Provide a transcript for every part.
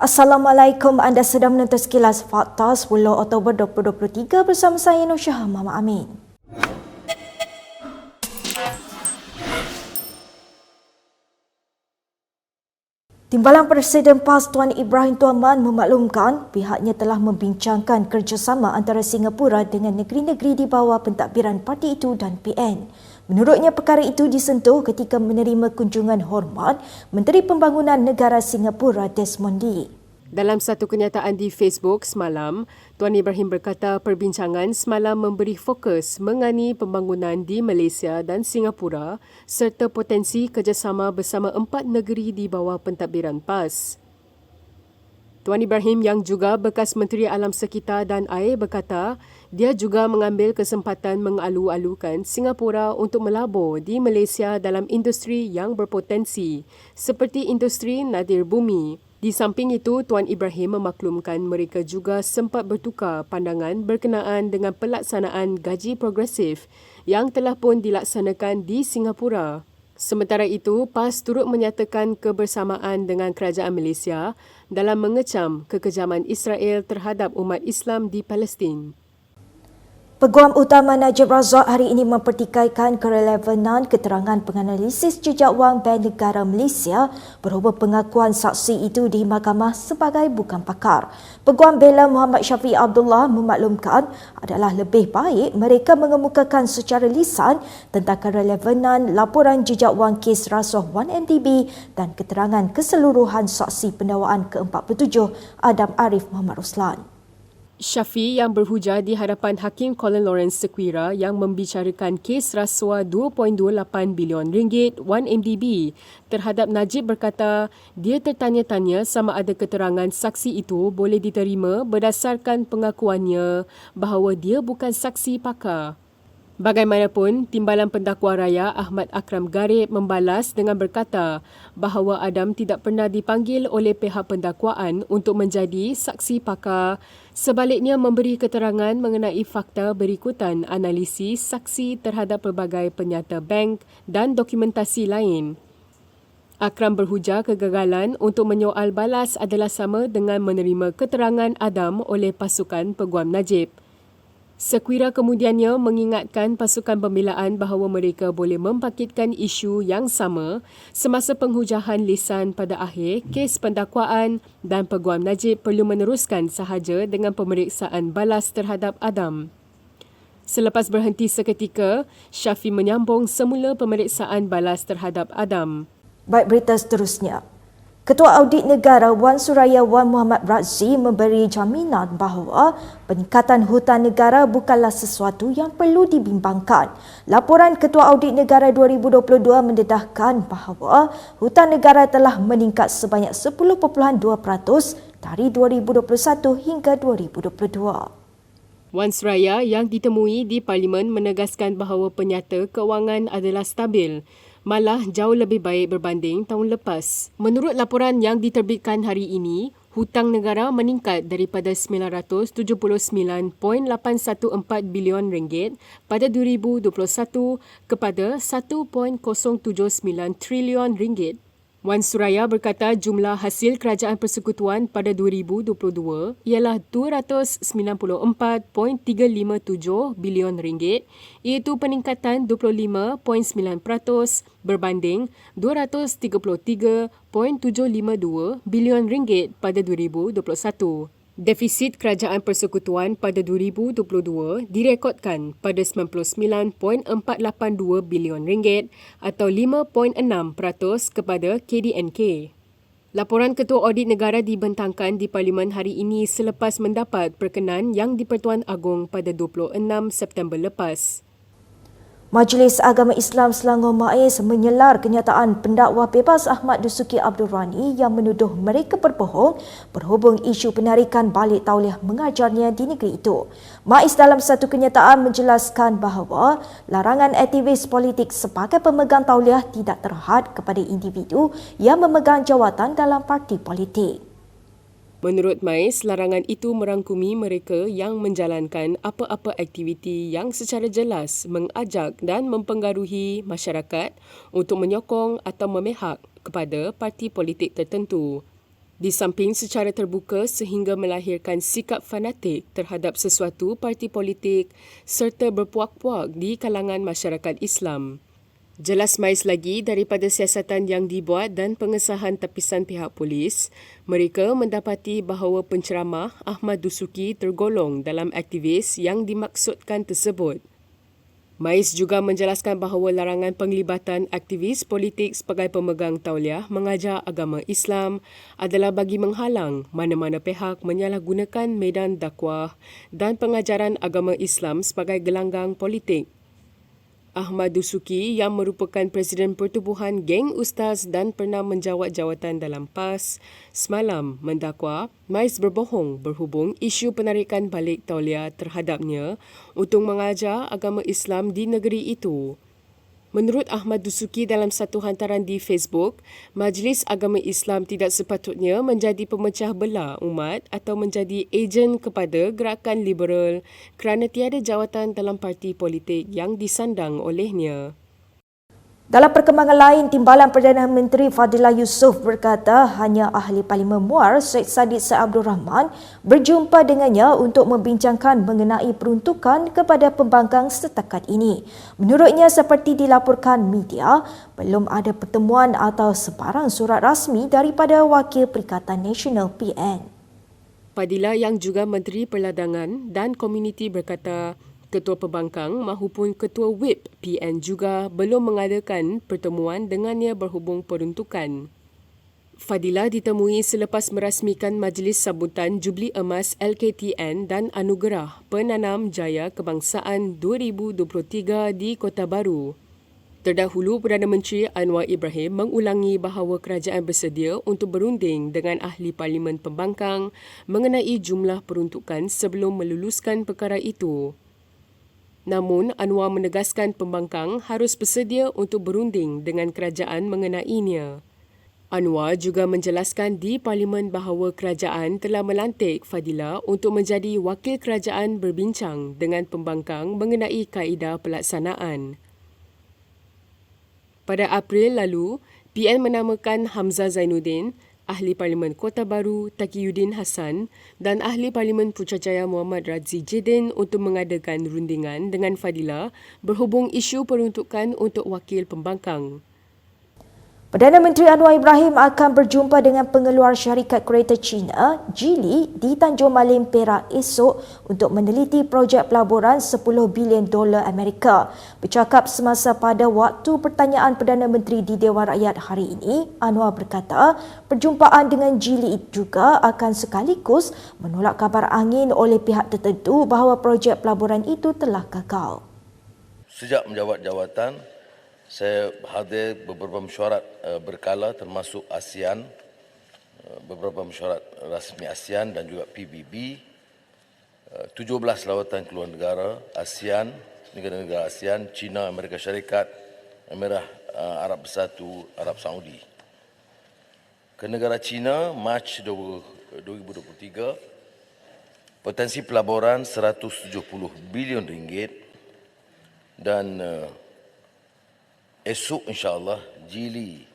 Assalamualaikum, anda sedang menonton Sekilas Fakta 10 Oktober 2023 bersama saya Nur Syah Mama Amin. Timbalan Presiden PAS Tuan Ibrahim Tuaman memaklumkan pihaknya telah membincangkan kerjasama antara Singapura dengan negeri-negeri di bawah pentadbiran parti itu dan PN. Menurutnya, perkara itu disentuh ketika menerima kunjungan hormat Menteri Pembangunan Negara Singapura Desmond Lee. Dalam satu kenyataan di Facebook semalam, Tuan Ibrahim berkata perbincangan semalam memberi fokus mengani pembangunan di Malaysia dan Singapura serta potensi kerjasama bersama 4 negeri di bawah pentadbiran PAS. Tuan Ibrahim yang juga bekas Menteri Alam Sekitar dan Air berkata dia juga mengambil kesempatan mengalu-alukan Singapura untuk melabur di Malaysia dalam industri yang berpotensi seperti industri nadir bumi. Di samping itu, Tuan Ibrahim memaklumkan mereka juga sempat bertukar pandangan berkenaan dengan pelaksanaan gaji progresif yang telah pun dilaksanakan di Singapura. Sementara itu, PAS turut menyatakan kebersamaan dengan kerajaan Malaysia dalam mengecam kekejaman Israel terhadap umat Islam di Palestin. Peguam Utama Najib Razak hari ini mempertikaikan kerelevanan keterangan penganalisis jejak wang Bank Negara Malaysia berhubung pengakuan saksi itu di mahkamah sebagai bukan pakar. Peguam Bela Muhammad Syafiq Abdullah memaklumkan adalah lebih baik mereka mengemukakan secara lisan tentang kerelevanan laporan jejak wang kes rasuah 1MDB dan keterangan keseluruhan saksi pendakwaan ke-47 Adam Arif Muhammad Ruslan. Syafiq yang berhujah di hadapan Hakim Colin Lawrence Sequira yang membicarakan kes rasuah 2.28 bilion ringgit 1MDB terhadap Najib berkata dia tertanya-tanya sama ada keterangan saksi itu boleh diterima berdasarkan pengakuannya bahawa dia bukan saksi pakar. Bagaimanapun, Timbalan Pendakwa Raya Ahmad Akram Garib membalas dengan berkata bahawa Adam tidak pernah dipanggil oleh pihak pendakwaan untuk menjadi saksi pakar, sebaliknya memberi keterangan mengenai fakta berikutan analisis saksi terhadap pelbagai penyata bank dan dokumentasi lain. Akram berhujah kegagalan untuk menyoal balas adalah sama dengan menerima keterangan Adam oleh pasukan Peguam Najib. Sequira kemudiannya mengingatkan pasukan pembelaan bahawa mereka boleh membangkitkan isu yang sama semasa penghujahan lisan pada akhir kes pendakwaan dan Peguam Najib perlu meneruskan sahaja dengan pemeriksaan balas terhadap Adam. Selepas berhenti seketika, Syafiq menyambung semula pemeriksaan balas terhadap Adam. Baik, berita seterusnya. Ketua Audit Negara Wan Suraya Wan Muhammad Razzi memberi jaminan bahawa peningkatan hutan negara bukanlah sesuatu yang perlu dibimbangkan. Laporan Ketua Audit Negara 2022 mendedahkan bahawa hutan negara telah meningkat sebanyak 10.2% dari 2021 hingga 2022. Wan Suraya yang ditemui di Parlimen menegaskan bahawa penyata kewangan adalah stabil, malah jauh lebih baik berbanding tahun lepas. Menurut laporan yang diterbitkan hari ini, hutang negara meningkat daripada 979.814 bilion ringgit pada 2021 kepada 1.079 trilion ringgit. Wan Suraya berkata jumlah hasil kerajaan persekutuan pada 2022 ialah 294.357 bilion ringgit, iaitu peningkatan 25.9% berbanding 233.752 bilion ringgit pada 2021. Defisit kerajaan persekutuan pada 2022 direkodkan pada 99.482 bilion ringgit atau 5.6% kepada KDNK. Laporan Ketua Audit Negara dibentangkan di Parlimen hari ini selepas mendapat perkenan yang di-Pertuan Agong pada 26 September lepas. Majlis Agama Islam Selangor MAIS menyelar kenyataan pendakwa bebas Ahmad Dusuki Abdul Rani yang menuduh mereka berbohong berhubung isu penarikan balik tauliah mengajarnya di negeri itu. MAIS dalam satu kenyataan menjelaskan bahawa larangan aktivis politik sebagai pemegang tauliah tidak terhad kepada individu yang memegang jawatan dalam parti politik. Menurut MAIS, larangan itu merangkumi mereka yang menjalankan apa-apa aktiviti yang secara jelas mengajak dan mempengaruhi masyarakat untuk menyokong atau memihak kepada parti politik tertentu. Di samping secara terbuka sehingga melahirkan sikap fanatik terhadap sesuatu parti politik serta berpuak-puak di kalangan masyarakat Islam. Jelas mais lagi daripada siasatan yang dibuat dan pengesahan tapisan pihak polis, mereka mendapati bahawa penceramah Ahmad Dusuki tergolong dalam aktivis yang dimaksudkan tersebut. Mais juga menjelaskan bahawa larangan penglibatan aktivis politik sebagai pemegang tauliah mengajar agama Islam adalah bagi menghalang mana-mana pihak menyalahgunakan medan dakwah dan pengajaran agama Islam sebagai gelanggang politik. Ahmad Dusuki yang merupakan Presiden Pertubuhan Geng Ustaz dan pernah menjawat jawatan dalam PAS, semalam mendakwa Mais berbohong berhubung isu penarikan balik tauliah terhadapnya untuk mengajar agama Islam di negeri itu. Menurut Ahmad Dusuki dalam satu hantaran di Facebook, Majlis Agama Islam tidak sepatutnya menjadi pemecah belah umat atau menjadi ejen kepada gerakan liberal kerana tiada jawatan dalam parti politik yang disandang olehnya. Dalam perkembangan lain, Timbalan Perdana Menteri Fadilah Yusof berkata hanya Ahli Parlimen Muar Syed Saddiq Syed Abdul Rahman berjumpa dengannya untuk membincangkan mengenai peruntukan kepada pembangkang setakat ini. Menurutnya, seperti dilaporkan media, belum ada pertemuan atau sebarang surat rasmi daripada Wakil Perikatan Nasional PN. Fadilah yang juga Menteri Perladangan dan Komuniti berkata, Ketua Pembangkang mahupun Ketua WIP PN juga belum mengadakan pertemuan dengannya berhubung peruntukan. Fadilah ditemui selepas merasmikan Majlis Sambutan Jubli Emas LKTN dan Anugerah Penanam Jaya Kebangsaan 2023 di Kota Baru. Terdahulu, Perdana Menteri Anwar Ibrahim mengulangi bahawa kerajaan bersedia untuk berunding dengan Ahli Parlimen Pembangkang mengenai jumlah peruntukan sebelum meluluskan perkara itu. Namun, Anwar menegaskan pembangkang harus bersedia untuk berunding dengan kerajaan mengenainya. Anwar juga menjelaskan di Parlimen bahawa kerajaan telah melantik Fadilah untuk menjadi wakil kerajaan berbincang dengan pembangkang mengenai kaedah pelaksanaan. Pada April lalu, PN menamakan Hamzah Zainuddin, Ahli Parlimen Kota Baru Taqiyuddin Hassan dan Ahli Parlimen Putrajaya Muhammad Radzi Jidin untuk mengadakan rundingan dengan Fadilah berhubung isu peruntukan untuk wakil pembangkang. Perdana Menteri Anwar Ibrahim akan berjumpa dengan pengeluar syarikat kereta Cina, Geely, di Tanjung Malim, Perak esok untuk meneliti projek pelaburan $10 bilion Amerika. Bercakap semasa pada waktu pertanyaan Perdana Menteri di Dewan Rakyat hari ini, Anwar berkata perjumpaan dengan Geely juga akan sekaligus menolak kabar angin oleh pihak tertentu bahawa projek pelaburan itu telah gagal. Sejak menjawat jawatan, saya hadir beberapa mesyuarat berkala termasuk ASEAN, beberapa mesyuarat rasmi ASEAN dan juga PBB, 17 lawatan keluar negara, ASEAN, negara-negara ASEAN, China, Amerika Syarikat, Emirat Arab Bersatu, Arab Saudi. Ke negara China, Mac 2023, potensi pelaburan $170 bilion dan esok insya-Allah Geely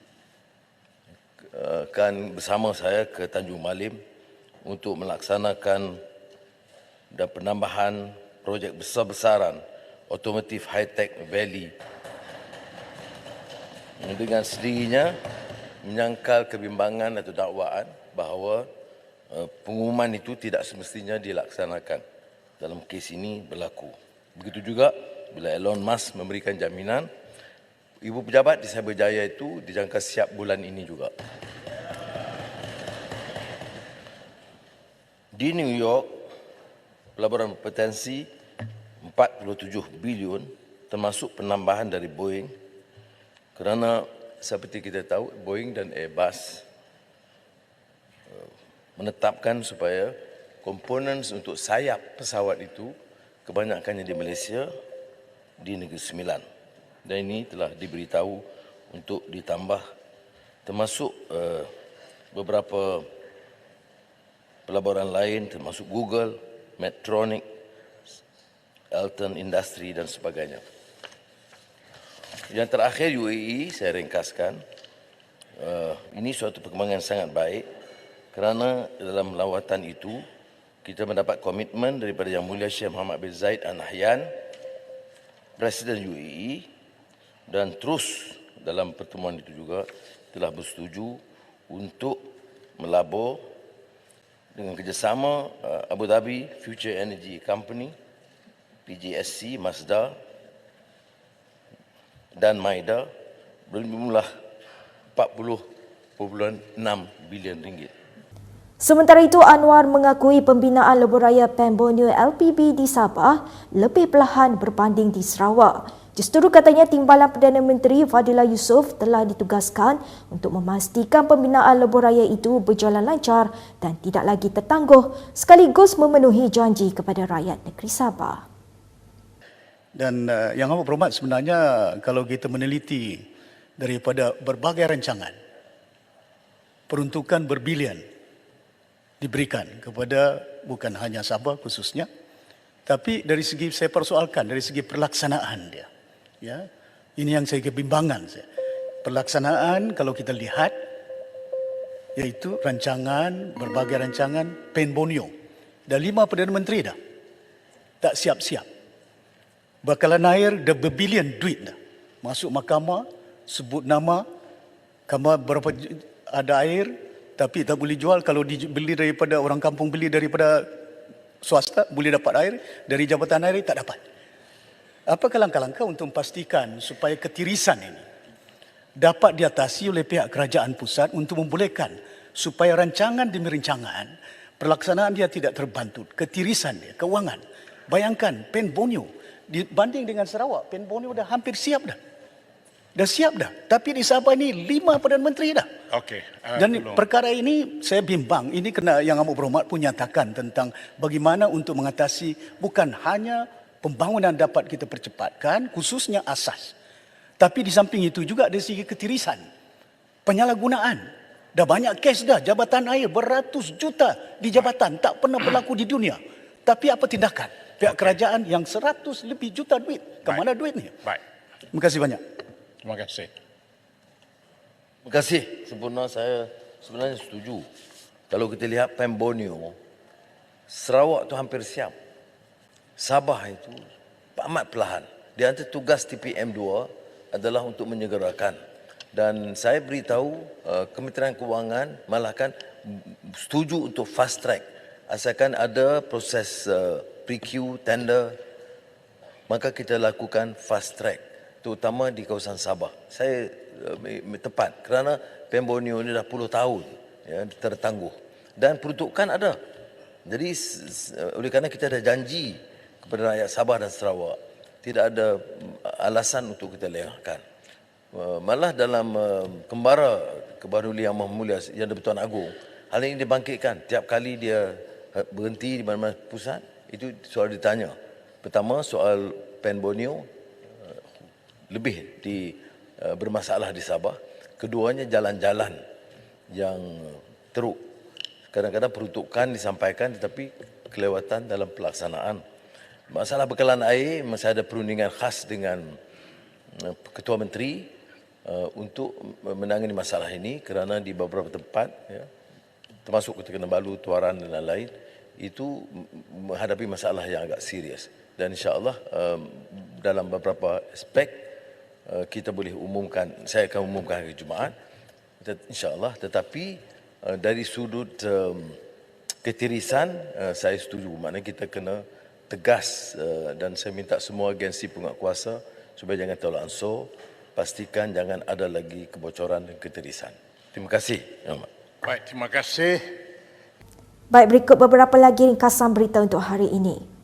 akan bersama saya ke Tanjung Malim untuk melaksanakan dan penambahan projek besar-besaran Automotive High-Tech Valley. Dengan sendirinya menyangkal kebimbangan atau dakwaan bahawa pengumuman itu tidak semestinya dilaksanakan. Dalam kes ini berlaku. Begitu juga bila Elon Musk memberikan jaminan ibu pejabat di Cyberjaya itu dijangka siap bulan ini juga. Di New York, pelaburan berpotensi 47 bilion termasuk penambahan dari Boeing kerana seperti kita tahu Boeing dan Airbus menetapkan supaya komponen untuk sayap pesawat itu kebanyakannya di Malaysia, di Negeri Sembilan. Dan ini telah diberitahu untuk ditambah termasuk beberapa pelaburan lain termasuk Google, Medtronic, Elton Industry dan sebagainya. Yang terakhir UAE, saya ringkaskan, ini suatu perkembangan sangat baik kerana dalam lawatan itu kita mendapat komitmen daripada Yang Mulia Syekh Muhammad bin Zayed Al Nahyan, Presiden UAE, dan terus dalam pertemuan itu juga telah bersetuju untuk melabur dengan kerjasama Abu Dhabi Future Energy Company, PJSC, Masdar dan Maida berjumlah 40.6 bilion ringgit. Sementara itu, Anwar mengakui pembinaan lebuh raya PAN Borneo LPB di Sabah lebih perlahan berbanding di Sarawak. Justru katanya Timbalan Perdana Menteri Fadillah Yusof telah ditugaskan untuk memastikan pembinaan lebuh raya itu berjalan lancar dan tidak lagi tertangguh sekaligus memenuhi janji kepada rakyat negeri Sabah. Dan yang amat berhormat, sebenarnya kalau kita meneliti daripada berbagai rancangan, peruntukan berbilion diberikan kepada bukan hanya Sabah khususnya, tapi dari segi saya persoalkan dari segi pelaksanaan dia. Ya, ini yang saya kebimbangan. Pelaksanaan kalau kita lihat, iaitu rancangan, berbagai rancangan PAN Borneo. Dah 5 Perdana Menteri dah. Tak siap-siap. Bakalan air dah berbilion duit dah. Masuk mahkamah, sebut nama, berapa ada air, tapi tak boleh jual. Kalau dibeli daripada orang kampung, beli daripada swasta, boleh dapat air. Dari Jabatan Air tak dapat. Apa langkah-langkah untuk memastikan supaya ketirisan ini dapat diatasi oleh pihak kerajaan pusat untuk membolehkan supaya rancangan demi rancangan pelaksanaan dia tidak terbantu, ketirisan dia, keuangan. Bayangkan PAN Borneo dibanding dengan Sarawak, PAN Borneo dah hampir siap dah. Dah siap dah. Tapi di Sabah ni 5 Perdana Menteri dah. Okey. Dan perkara ini saya bimbang. Ini kena Yang Amat Berhormat pun nyatakan tentang bagaimana untuk mengatasi bukan hanya pembangunan dapat kita percepatkan, khususnya asas. Tapi di samping itu juga dari segi ketirisan, penyalahgunaan. Dah banyak kes dah, jabatan air beratus juta di jabatan, tak pernah berlaku di dunia. Tapi apa tindakan pihak kerajaan yang 100 lebih juta duit? Kemana duit ni? Baik. Terima kasih banyak. Terima kasih. Terima kasih. Sempurna, saya sebenarnya setuju. Kalau kita lihat PAN Borneo, Sarawak tu hampir siap. Sabah itu amat perlahan. Di antara tugas TPM2 adalah untuk menyegerakan. Dan saya beritahu Kementerian Kewangan malahkan setuju untuk fast track. Asalkan ada proses pre-queue, tender, maka kita lakukan fast track. Terutama di kawasan Sabah. Saya tepat kerana PAN Borneo ini dah 10 tahun ya, tertangguh. Dan peruntukan ada. Jadi oleh kerana kita ada janji kepada rakyat Sabah dan Sarawak, tidak ada alasan untuk kita lengahkan. Malah dalam kembara Kebahagiaan Yang Maha Mulia Yang di-Pertuan Agong, hal ini dibangkitkan. Tiap kali dia berhenti di mana-mana pusat, itu soal ditanya. Pertama, soal PAN Borneo lebih bermasalah di Sabah. Keduanya jalan-jalan yang teruk. Kadang-kadang peruntukan disampaikan tetapi kelewatan dalam pelaksanaan. Masalah bekalan air, masih ada perundingan khas dengan Ketua Menteri untuk menangani masalah ini kerana di beberapa tempat, ya, termasuk Kota Kinabalu, Tuaran dan lain-lain, itu menghadapi masalah yang agak serius. Dan insya-Allah dalam beberapa aspek kita boleh umumkan, saya akan umumkan hari Jumaat, insya-Allah. Tetapi dari sudut ketirisan, saya setuju. Maknanya kita kena tegas dan saya minta semua agensi penguatkuasa supaya jangan tolak ansur, pastikan jangan ada lagi kebocoran dan ketirisan. Terima kasih. Baik, terima kasih. Baik, berikut beberapa lagi ringkasan berita untuk hari ini.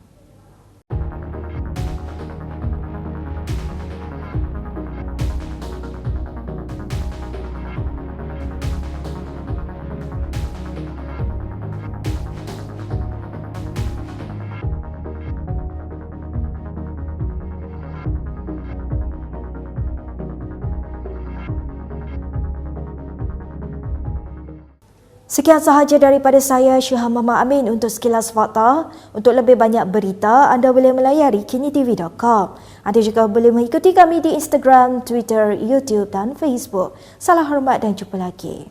Sekian sahaja daripada saya, Syuham Muhammad Amin untuk Sekilas Fakta. Untuk lebih banyak berita, anda boleh melayari kinitv.com. Anda juga boleh mengikuti kami di Instagram, Twitter, YouTube dan Facebook. Salam hormat dan jumpa lagi.